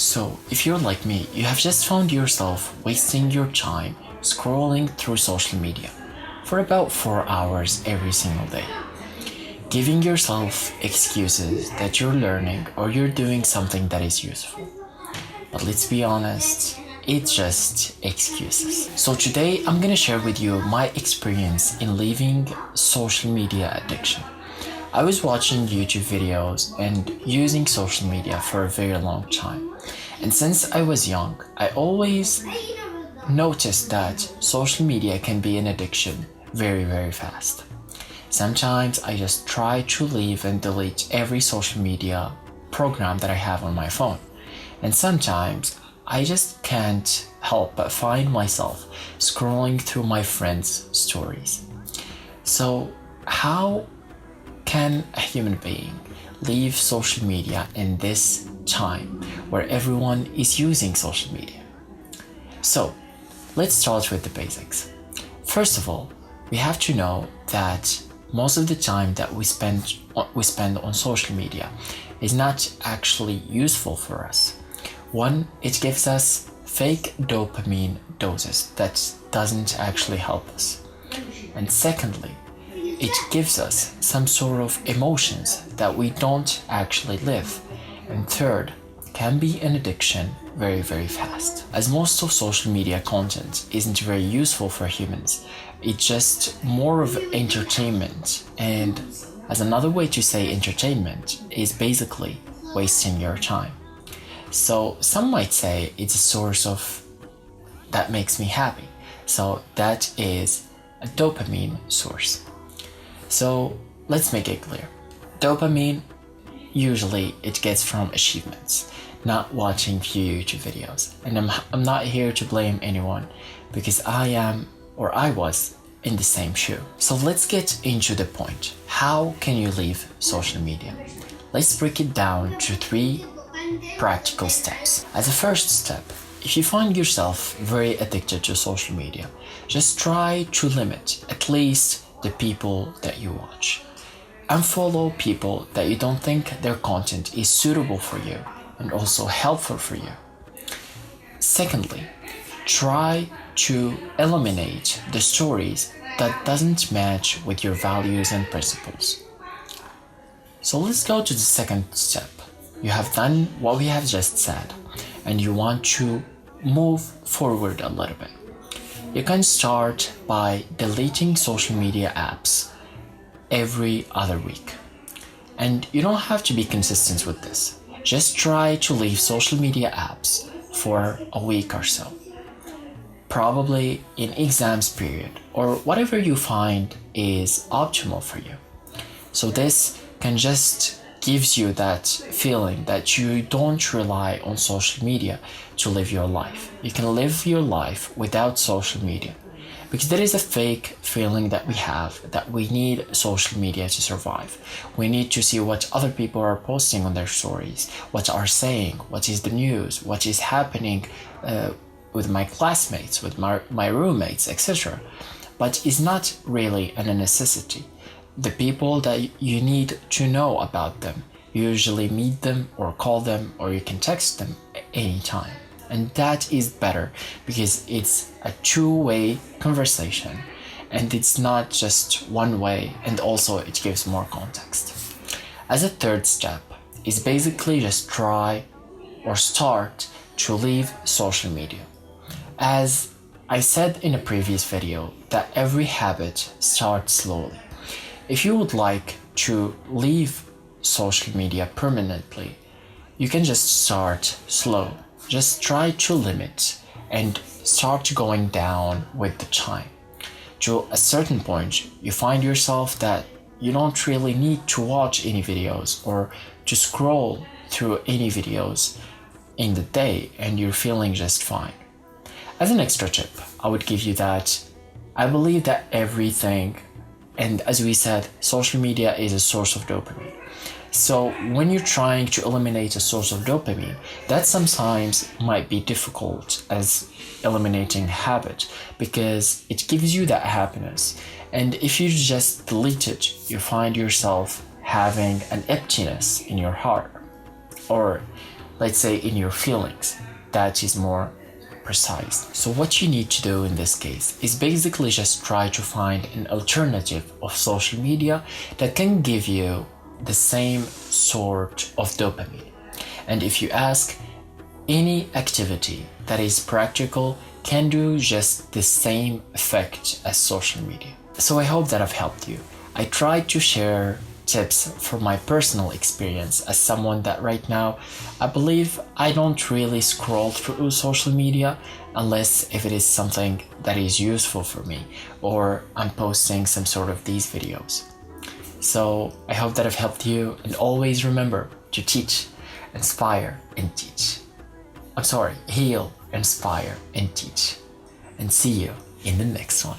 So, if you're like me, you have just found yourself wasting your time scrolling through social media for about 4 hours every single day, giving yourself excuses that you're learning or you're doing something that is useful. But let's be honest, it's just excuses. So today I'm gonna share with you my experience in leaving social media addiction. I was watching YouTube videos and using social media for a very long time. And since I was young, I always noticed that social media can be an addiction very, very fast. Sometimes I just try to leave and delete every social media program that I have on my phone. And sometimes I just can't help but find myself scrolling through my friends' stories. So, how can a human being leave social media in this time where everyone is using social media? So, let's start with the basics. First of all, we have to know that most of the time that we spend on social media is not actually useful for us. One, it gives us fake dopamine doses that doesn't actually help us. And secondly, it gives us some sort of emotions that we don't actually live. And third, can be an addiction very, very fast. As most of social media content isn't very useful for humans, it's just more of entertainment. And as another way to say entertainment is basically wasting your time. So some might say it's a source of that makes me happy. So that is a dopamine source. So let's make it clear. Dopamine, usually it gets from achievements, not watching few YouTube videos. And I'm not here to blame anyone because I was in the same shoe. So let's get into the point. How can you leave social media? Let's break it down to 3 practical steps. As a first step, if you find yourself very addicted to social media, just try to limit at least the people that you watch. Unfollow people that you don't think their content is suitable for you and also helpful for you. Secondly, try to eliminate the stories that doesn't match with your values and principles. So let's go to the second step. You have done what we have just said and you want to move forward a little bit. You can start by deleting social media apps every other week. And you don't have to be consistent with this. Just try to leave social media apps for a week or so. Probably in exams period or whatever you find is optimal for you. So this can just gives you that feeling that you don't rely on social media to live your life. You can live your life without social media because there is a fake feeling that we have that we need social media to survive. We need to see what other people are posting on their stories, what are saying, what is the news, what is happening with my classmates, with my roommates, etc. But it's not really a necessity. The people that you need to know about them, you usually meet them or call them or you can text them anytime. And that is better because it's a two-way conversation and it's not just one way, and also it gives more context. As a third step is basically just try or start to leave social media. As I said in a previous video that every habit starts slowly. If you would like to leave social media permanently, you can just start slow. Just try to limit and start going down with the time. To a certain point, you find yourself that you don't really need to watch any videos or to scroll through any videos in the day and you're feeling just fine. As an extra tip, I would give you that I believe that everything, and as we said, social media is a source of dopamine. So when you're trying to eliminate a source of dopamine, that sometimes might be difficult as eliminating habit because it gives you that happiness. And if you just delete it, you find yourself having an emptiness in your heart. Or let's say in your feelings. That is more precise. So what you need to do in this case is basically just try to find an alternative of social media that can give you the same sort of dopamine. And if you ask, any activity that is practical can do just the same effect as social media. So I hope that I've helped you. I tried to share tips from my personal experience as someone that right now, I believe I don't really scroll through social media unless if it is something that is useful for me or I'm posting some sort of these videos. So I hope that I've helped you, and always remember to teach, inspire, and teach. Heal, inspire, and teach. And see you in the next one.